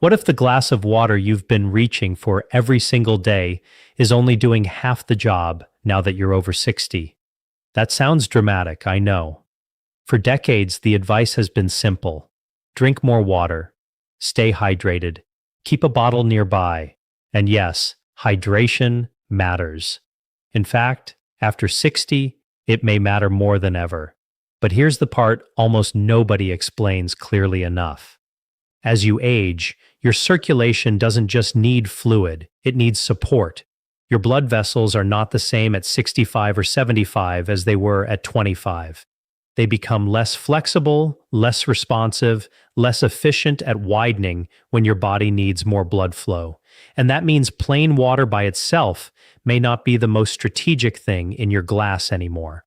What if the glass of water you've been reaching for every single day is only doing half the job now that you're over 60? That sounds dramatic, I know. For decades, the advice has been simple: drink more water, stay hydrated, keep a bottle nearby, and yes, hydration matters. In fact, after 60, it may matter more than ever. But here's the part almost nobody explains clearly enough. As you age, your circulation doesn't just need fluid, it needs support. Your blood vessels are not the same at 65 or 75 as they were at 25. They become less flexible, less responsive, less efficient at widening when your body needs more blood flow. And that means plain water by itself may not be the most strategic thing in your glass anymore.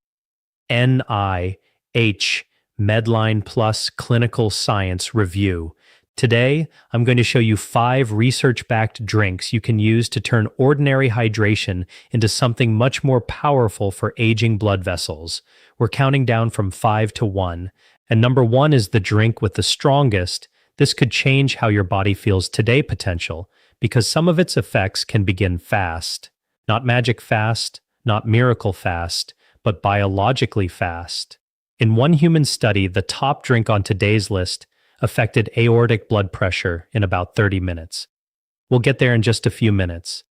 NIH Medline Plus Clinical Science Review. Today, I'm going to show you 5 research-backed drinks you can use to turn ordinary hydration into something much more powerful for aging blood vessels. We're counting down from 5 to 1, and number 1 is the drink with the strongest. This could change how your body feels today potential, because some of its effects can begin fast. Not magic fast, not miracle fast, but biologically fast. In one human study, the top drink on today's list affected aortic blood pressure in about 30 minutes. We'll get there in just a few minutes.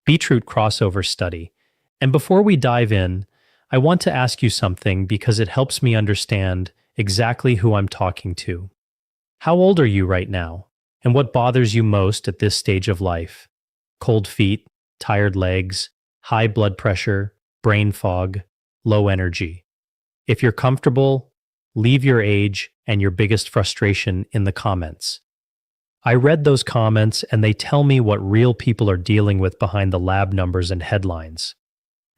Beetroot crossover study. And before we dive in, I want to ask you something because it helps me understand exactly who I'm talking to. How old are you right now? And what bothers you most at this stage of life? Cold feet, tired legs, high blood pressure, brain fog, low energy. If you're comfortable, leave your age and your biggest frustration in the comments. I read those comments and they tell me what real people are dealing with behind the lab numbers and headlines.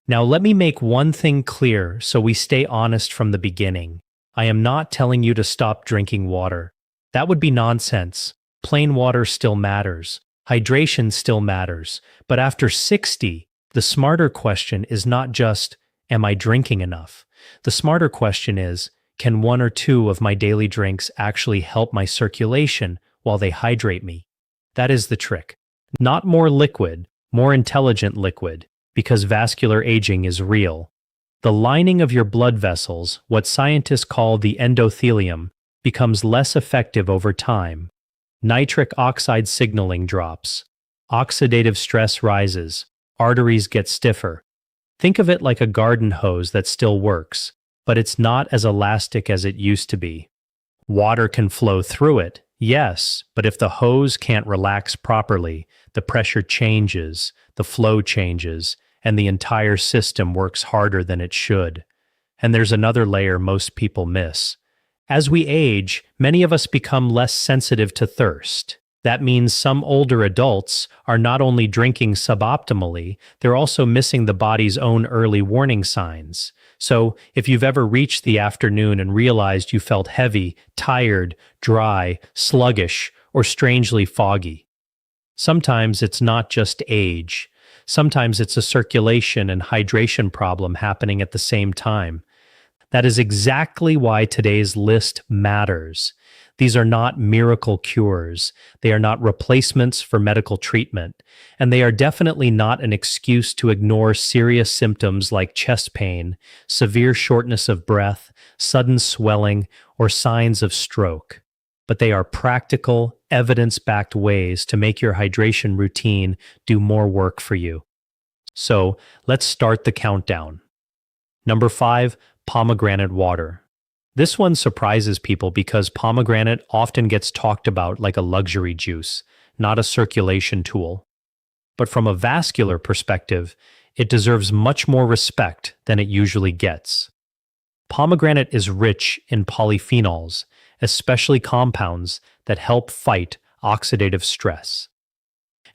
Now let me make one thing clear so we stay honest from the beginning. I am not telling you to stop drinking water. That would be nonsense. Plain water still matters. Hydration still matters. But after 60, the smarter question is not just, am I drinking enough? The smarter question is, can 1 or 2 of my daily drinks actually help my circulation while they hydrate me? That is the trick. Not more liquid, more intelligent liquid, because vascular aging is real. The lining of your blood vessels, what scientists call the endothelium, becomes less effective over time. Nitric oxide signaling drops. Oxidative stress rises. Arteries get stiffer. Think of it like a garden hose that still works, but it's not as elastic as it used to be. Water can flow through it, yes, but if the hose can't relax properly, the pressure changes, the flow changes, and the entire system works harder than it should. And there's another layer most people miss. As we age, many of us become less sensitive to thirst. That means some older adults are not only drinking suboptimally, they're also missing the body's own early warning signs. So, if you've ever reached the afternoon and realized you felt heavy, tired, dry, sluggish, or strangely foggy, sometimes it's not just age. Sometimes it's a circulation and hydration problem happening at the same time. That is exactly why today's list matters. These are not miracle cures. They are not replacements for medical treatment. And they are definitely not an excuse to ignore serious symptoms like chest pain, severe shortness of breath, sudden swelling, or signs of stroke. But they are practical, evidence-backed ways to make your hydration routine do more work for you. So, let's start the countdown. Number 5, pomegranate water. This one surprises people because pomegranate often gets talked about like a luxury juice, not a circulation tool. But from a vascular perspective, it deserves much more respect than it usually gets. Pomegranate is rich in polyphenols, especially compounds that help fight oxidative stress.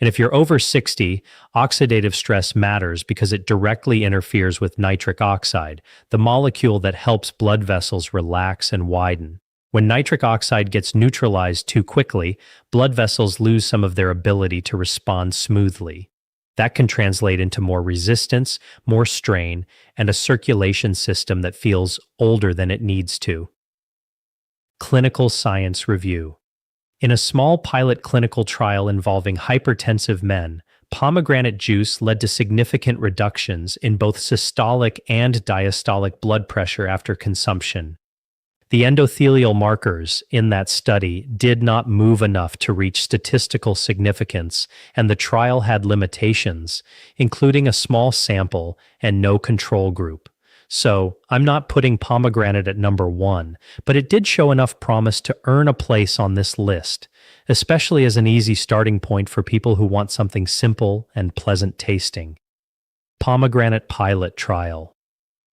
And if you're over 60, oxidative stress matters because it directly interferes with nitric oxide, the molecule that helps blood vessels relax and widen. When nitric oxide gets neutralized too quickly, blood vessels lose some of their ability to respond smoothly. That can translate into more resistance, more strain, and a circulation system that feels older than it needs to. Clinical Science Review. In a small pilot clinical trial involving hypertensive men, pomegranate juice led to significant reductions in both systolic and diastolic blood pressure after consumption. The endothelial markers in that study did not move enough to reach statistical significance, and the trial had limitations, including a small sample and no control group. So, I'm not putting pomegranate at number one, but it did show enough promise to earn a place on this list, especially as an easy starting point for people who want something simple and pleasant tasting. Pomegranate Pilot Trial.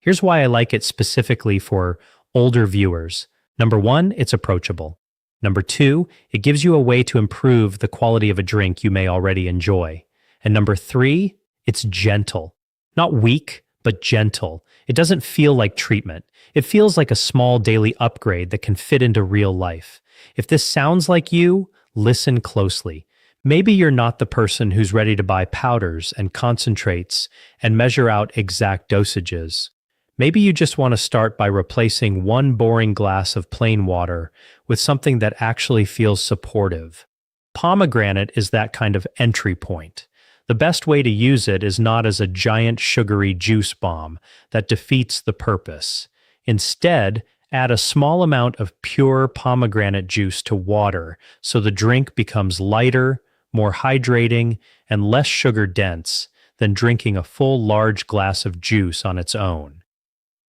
Here's why I like it specifically for older viewers. Number one, it's approachable. Number two, it gives you a way to improve the quality of a drink you may already enjoy. And number three, it's gentle. Not weak, but gentle. It doesn't feel like treatment. It feels like a small daily upgrade that can fit into real life. If this sounds like you, listen closely. Maybe you're not the person who's ready to buy powders and concentrates and measure out exact dosages. Maybe you just want to start by replacing one boring glass of plain water with something that actually feels supportive. Pomegranate is that kind of entry point. The best way to use it is not as a giant sugary juice bomb that defeats the purpose. Instead, add a small amount of pure pomegranate juice to water so the drink becomes lighter, more hydrating, and less sugar-dense than drinking a full large glass of juice on its own.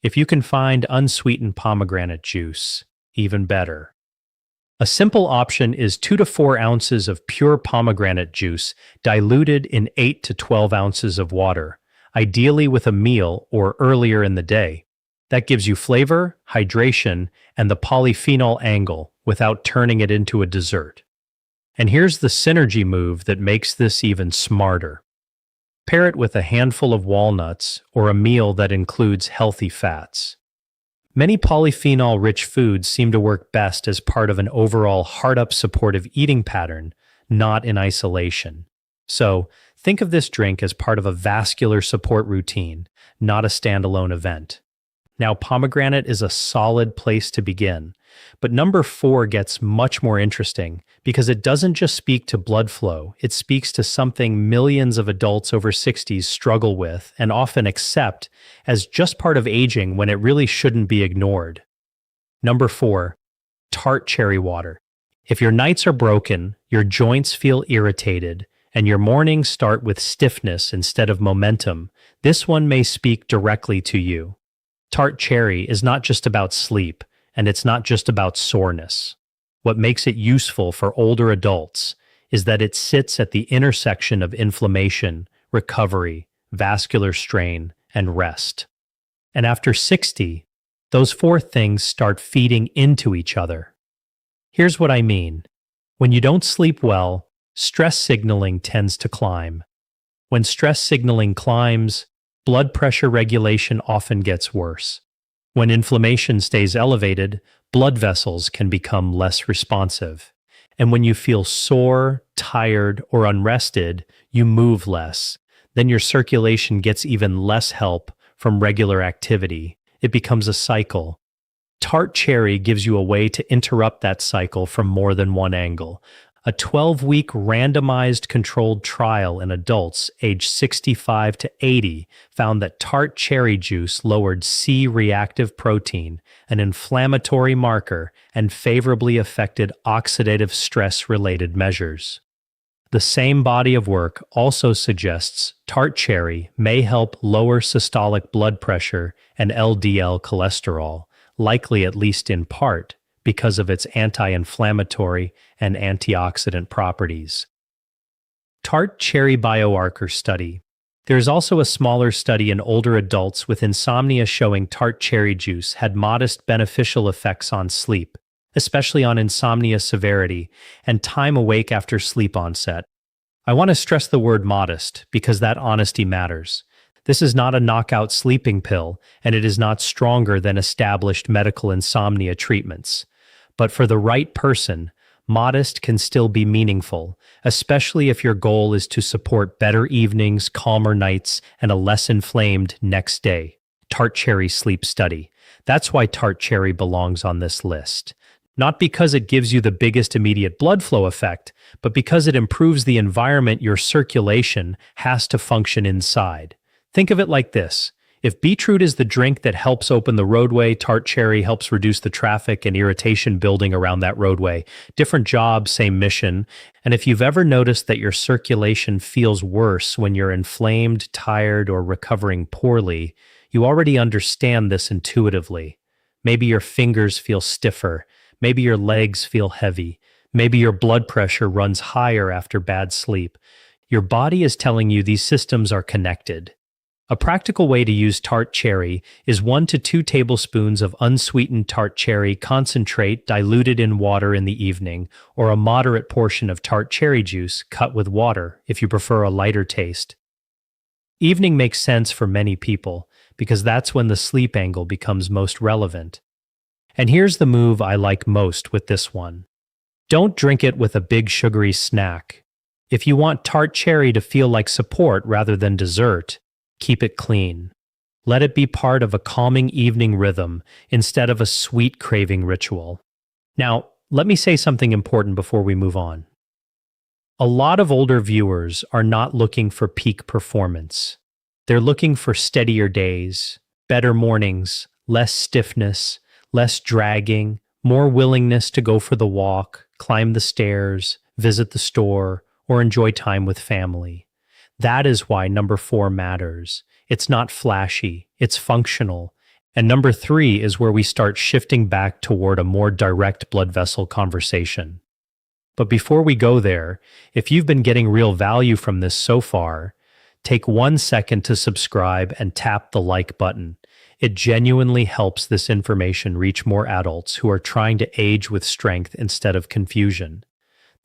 If you can find unsweetened pomegranate juice, even better. A simple option is 2 to 4 ounces of pure pomegranate juice diluted in 8 to 12 ounces of water, ideally with a meal or earlier in the day. That gives you flavor, hydration, and the polyphenol angle without turning it into a dessert. And here's the synergy move that makes this even smarter. Pair it with a handful of walnuts or a meal that includes healthy fats. Many polyphenol-rich foods seem to work best as part of an overall heart-up supportive eating pattern, not in isolation. So, think of this drink as part of a vascular support routine, not a standalone event. Now, pomegranate is a solid place to begin, but number 4 gets much more interesting because it doesn't just speak to blood flow, it speaks to something millions of adults over 60s struggle with and often accept as just part of aging when it really shouldn't be ignored. Number 4, tart cherry water. If your nights are broken, your joints feel irritated, and your mornings start with stiffness instead of momentum, this one may speak directly to you. Tart cherry is not just about sleep, and it's not just about soreness. What makes it useful for older adults is that it sits at the intersection of inflammation, recovery, vascular strain, and rest. And after 60, those 4 things start feeding into each other. Here's what I mean. When you don't sleep well, stress signaling tends to climb. When stress signaling climbs, blood pressure regulation often gets worse. When inflammation stays elevated, blood vessels can become less responsive. And when you feel sore, tired, or unrested, you move less. Then your circulation gets even less help from regular activity. It becomes a cycle. Tart cherry gives you a way to interrupt that cycle from more than one angle. A 12-week randomized controlled trial in adults aged 65 to 80 found that tart cherry juice lowered C-reactive protein, an inflammatory marker, and favorably affected oxidative stress-related measures. The same body of work also suggests tart cherry may help lower systolic blood pressure and LDL cholesterol, likely at least in part, because of its anti-inflammatory and antioxidant properties. Tart cherry biomarker study. There is also a smaller study in older adults with insomnia showing tart cherry juice had modest beneficial effects on sleep, especially on insomnia severity and time awake after sleep onset. I want to stress the word modest because that honesty matters. This is not a knockout sleeping pill, and it is not stronger than established medical insomnia treatments. But for the right person, modest can still be meaningful, especially if your goal is to support better evenings, calmer nights, and a less inflamed next day. Tart cherry sleep study. That's why tart cherry belongs on this list. Not because it gives you the biggest immediate blood flow effect, but because it improves the environment your circulation has to function inside. Think of it like this. If beetroot is the drink that helps open the roadway, tart cherry helps reduce the traffic and irritation building around that roadway. Different job, same mission. And if you've ever noticed that your circulation feels worse when you're inflamed, tired, or recovering poorly, you already understand this intuitively. Maybe your fingers feel stiffer. Maybe your legs feel heavy. Maybe your blood pressure runs higher after bad sleep. Your body is telling you these systems are connected. A practical way to use tart cherry is 1 to 2 tablespoons of unsweetened tart cherry concentrate diluted in water in the evening, or a moderate portion of tart cherry juice cut with water if you prefer a lighter taste. Evening makes sense for many people because that's when the sleep angle becomes most relevant. And here's the move I like most with this one. Don't drink it with a big sugary snack. If you want tart cherry to feel like support rather than dessert, keep it clean. Let it be part of a calming evening rhythm instead of a sweet craving ritual. Now, let me say something important before we move on. A lot of older viewers are not looking for peak performance. They're looking for steadier days, better mornings, less stiffness, less dragging, more willingness to go for the walk, climb the stairs, visit the store, or enjoy time with family. That is why number 4 matters. It's not flashy, it's functional. And number 3 is where we start shifting back toward a more direct blood vessel conversation. But before we go there, if you've been getting real value from this so far, take 1 second to subscribe and tap the like button. It genuinely helps this information reach more adults who are trying to age with strength instead of confusion.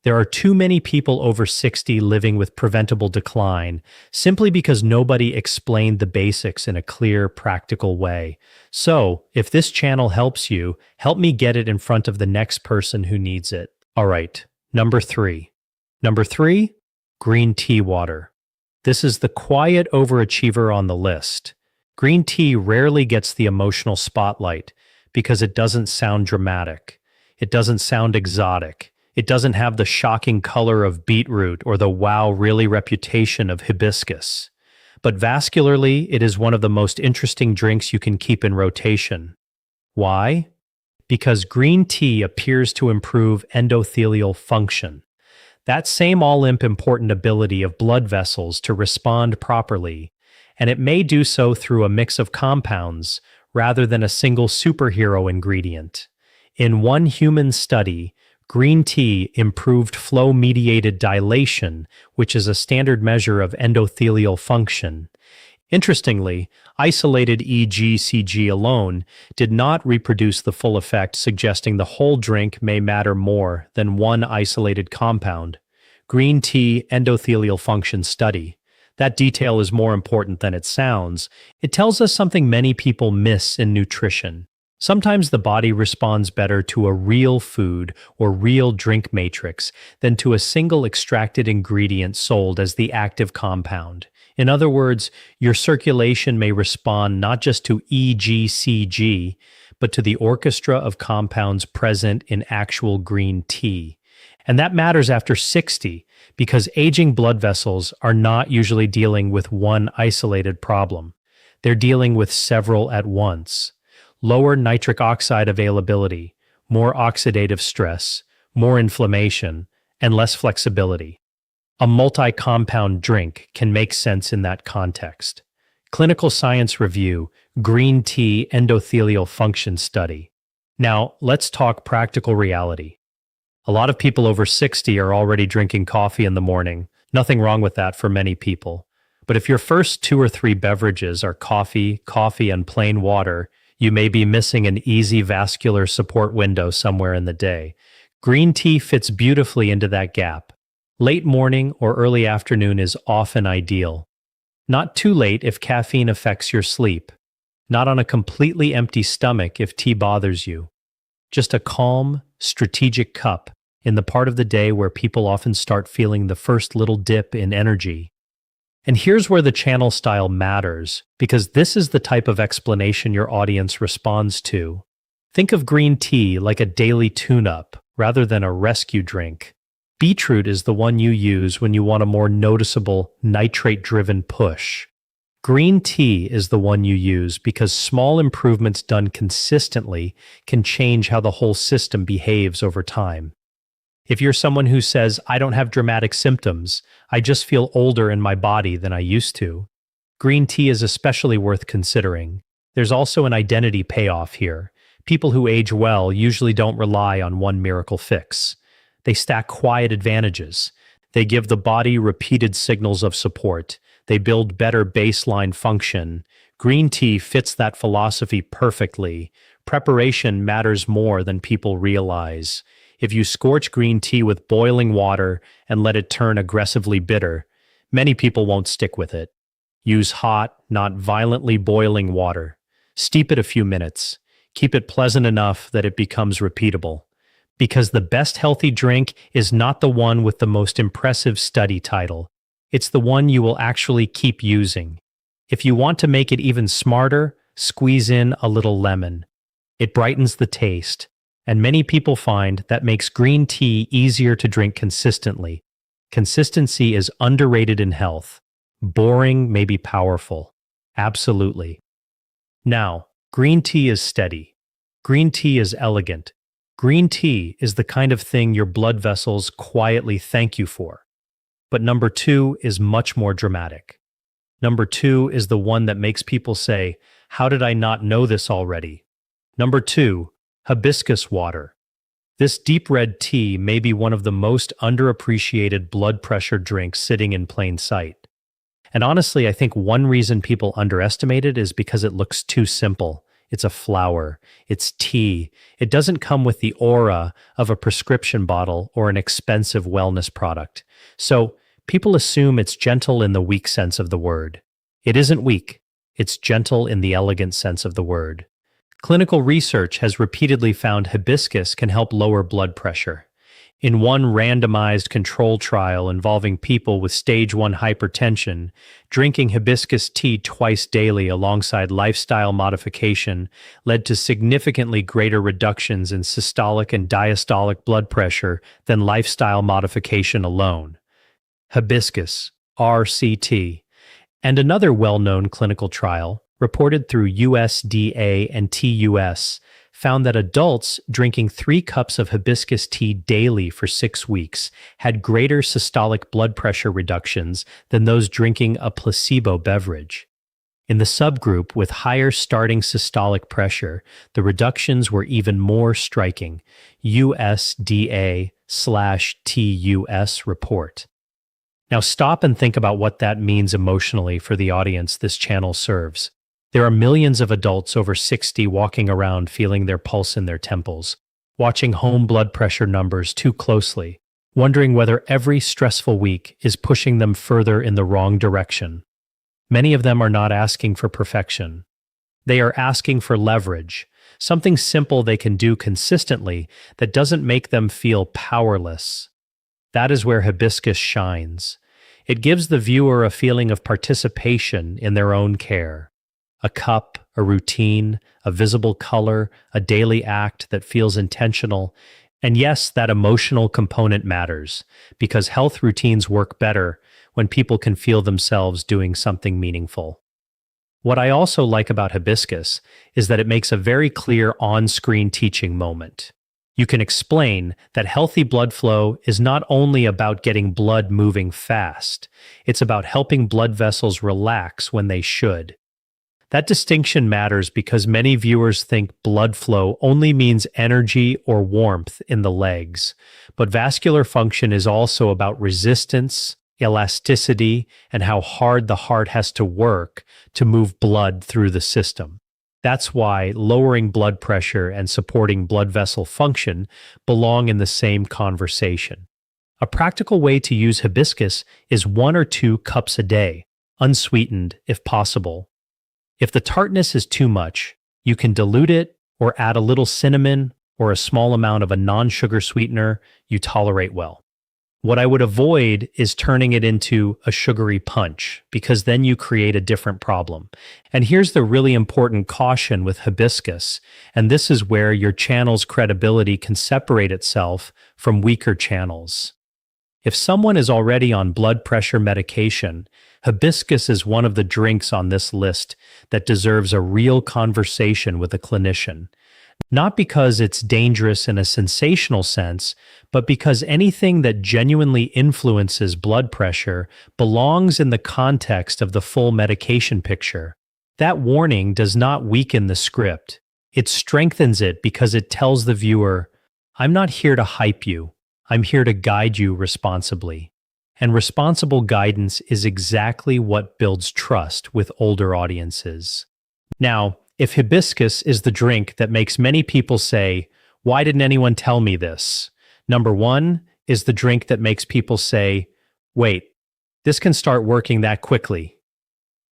There are too many people over 60 living with preventable decline simply because nobody explained the basics in a clear, practical way. So, if this channel helps you, help me get it in front of the next person who needs it. All right, number 3. Number 3, green tea water. This is the quiet overachiever on the list. Green tea rarely gets the emotional spotlight because it doesn't sound dramatic. It doesn't sound exotic. It doesn't have the shocking color of beetroot or the wow really reputation of hibiscus. But vascularly, it is one of the most interesting drinks you can keep in rotation. Why? Because green tea appears to improve endothelial function. That same all-important ability of blood vessels to respond properly, and it may do so through a mix of compounds rather than a single superhero ingredient. In one human study, green tea improved flow-mediated dilation, which is a standard measure of endothelial function. Interestingly, isolated EGCG alone did not reproduce the full effect, suggesting the whole drink may matter more than one isolated compound. Green tea endothelial function study. That detail is more important than it sounds. It tells us something many people miss in nutrition. Sometimes the body responds better to a real food or real drink matrix than to a single extracted ingredient sold as the active compound. In other words, your circulation may respond not just to EGCG, but to the orchestra of compounds present in actual green tea. And that matters after 60 because aging blood vessels are not usually dealing with one isolated problem. They're dealing with several at once. Lower nitric oxide availability, more oxidative stress, more inflammation, and less flexibility. A multi-compound drink can make sense in that context. Clinical Science Review, Green Tea Endothelial Function Study. Now, let's talk practical reality. A lot of people over 60 are already drinking coffee in the morning. Nothing wrong with that for many people. But if your first 2 or 3 beverages are coffee, and plain water, you may be missing an easy vascular support window somewhere in the day. Green tea fits beautifully into that gap. Late morning or early afternoon is often ideal. Not too late if caffeine affects your sleep. Not on a completely empty stomach if tea bothers you. Just a calm, strategic cup in the part of the day where people often start feeling the first little dip in energy. And here's where the channel style matters, because this is the type of explanation your audience responds to. Think of green tea like a daily tune-up rather than a rescue drink. Beetroot is the one you use when you want a more noticeable, nitrate-driven push. Green tea is the one you use because small improvements done consistently can change how the whole system behaves over time. If you're someone who says, I don't have dramatic symptoms, I just feel older in my body than I used to, green tea is especially worth considering. There's also an identity payoff here. People who age well usually don't rely on one miracle fix. They stack quiet advantages. They give the body repeated signals of support. They build better baseline function. Green tea fits that philosophy perfectly. Preparation matters more than people realize. If you scorch green tea with boiling water and let it turn aggressively bitter, many people won't stick with it. Use hot, not violently boiling water. Steep it a few minutes. Keep it pleasant enough that it becomes repeatable. Because the best healthy drink is not the one with the most impressive study title. It's the one you will actually keep using. If you want to make it even smarter, squeeze in a little lemon. It brightens the taste, and many people find that makes green tea easier to drink consistently. Consistency is underrated in health. Boring may be powerful. Absolutely. Now, green tea is steady. Green tea is elegant. Green tea is the kind of thing your blood vessels quietly thank you for. But number 2 is much more dramatic. Number 2 is the one that makes people say, how did I not know this already? Number 2, hibiscus water. This deep red tea may be one of the most underappreciated blood pressure drinks sitting in plain sight. And honestly, I think one reason people underestimate it is because it looks too simple. It's a flower. It's tea. It doesn't come with the aura of a prescription bottle or an expensive wellness product. So people assume it's gentle in the weak sense of the word. It isn't weak. It's gentle in the elegant sense of the word. Clinical research has repeatedly found hibiscus can help lower blood pressure. In one randomized control trial involving people with stage 1 hypertension, drinking hibiscus tea twice daily alongside lifestyle modification led to significantly greater reductions in systolic and diastolic blood pressure than lifestyle modification alone. Hibiscus, RCT, and another well-known clinical trial, reported through USDA and TUS, found that adults drinking 3 cups of hibiscus tea daily for 6 weeks had greater systolic blood pressure reductions than those drinking a placebo beverage. In the subgroup with higher starting systolic pressure, the reductions were even more striking. USDA/TUS report. Now stop and think about what that means emotionally for the audience this channel serves. There are millions of adults over 60 walking around feeling their pulse in their temples, watching home blood pressure numbers too closely, wondering whether every stressful week is pushing them further in the wrong direction. Many of them are not asking for perfection. They are asking for leverage, something simple they can do consistently that doesn't make them feel powerless. That is where hibiscus shines. It gives the viewer a feeling of participation in their own care. A cup, a routine, a visible color, a daily act that feels intentional. And yes, that emotional component matters, because health routines work better when people can feel themselves doing something meaningful. What I also like about hibiscus is that it makes a very clear on-screen teaching moment. You can explain that healthy blood flow is not only about getting blood moving fast, it's about helping blood vessels relax when they should. That distinction matters because many viewers think blood flow only means energy or warmth in the legs, but vascular function is also about resistance, elasticity, and how hard the heart has to work to move blood through the system. That's why lowering blood pressure and supporting blood vessel function belong in the same conversation. A practical way to use hibiscus is 1 or 2 cups a day, unsweetened if possible. If the tartness is too much, you can dilute it or add a little cinnamon or a small amount of a non-sugar sweetener you tolerate well. What I would avoid is turning it into a sugary punch, because then you create a different problem. And here's the really important caution with hibiscus, and this is where your channel's credibility can separate itself from weaker channels. If someone is already on blood pressure medication, hibiscus is one of the drinks on this list that deserves a real conversation with a clinician. Not because it's dangerous in a sensational sense, but because anything that genuinely influences blood pressure belongs in the context of the full medication picture. That warning does not weaken the script. It strengthens it because it tells the viewer, I'm not here to hype you. I'm here to guide you responsibly. And responsible guidance is exactly what builds trust with older audiences. Now, if hibiscus is the drink that makes many people say, why didn't anyone tell me this? Number one is the drink that makes people say, wait, this can start working that quickly.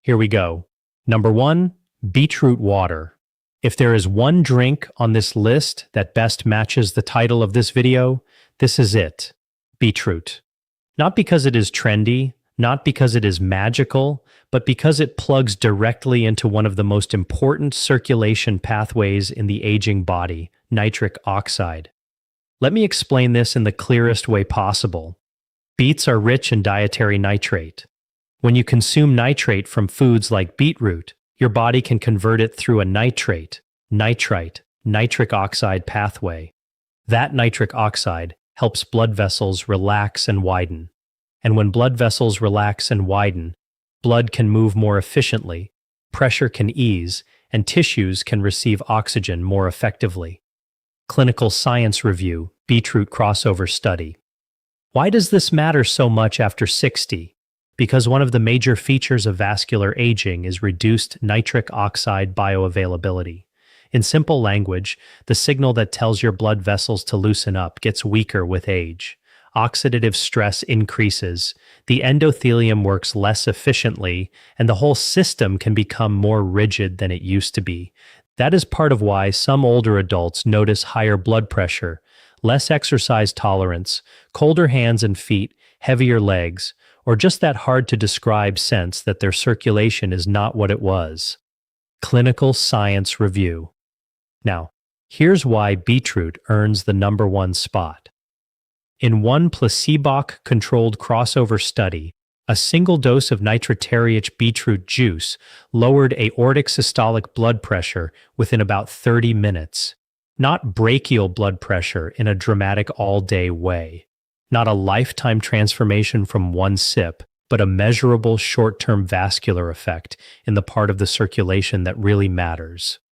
Here we go. Number one, beetroot water. If there is one drink on this list that best matches the title of this video, this is it, beetroot. Not because it is trendy, not because it is magical, but because it plugs directly into one of the most important circulation pathways in the aging body, nitric oxide. Let me explain this in the clearest way possible. Beets are rich in dietary nitrate. When you consume nitrate from foods like beetroot, your body can convert it through a nitrite, nitric oxide pathway. That nitric oxide helps blood vessels relax and widen. And when blood vessels relax and widen, blood can move more efficiently, pressure can ease, and tissues can receive oxygen more effectively. Clinical Science Review, Beetroot Crossover Study. Why does this matter so much after 60? Because one of the major features of vascular aging is reduced nitric oxide bioavailability. In simple language, the signal that tells your blood vessels to loosen up gets weaker with age. Oxidative stress increases, the endothelium works less efficiently, and the whole system can become more rigid than it used to be. That is part of why some older adults notice higher blood pressure, less exercise tolerance, colder hands and feet, heavier legs, or just that hard-to-describe sense that their circulation is not what it was. Clinical Science Review. Now, here's why beetroot earns the #1 spot. In one placebo-controlled crossover study, a single dose of nitrate-rich beetroot juice lowered aortic systolic blood pressure within about 30 minutes. Not brachial blood pressure in a dramatic all-day way. Not a lifetime transformation from one sip, but a measurable short-term vascular effect in the part of the circulation that really matters.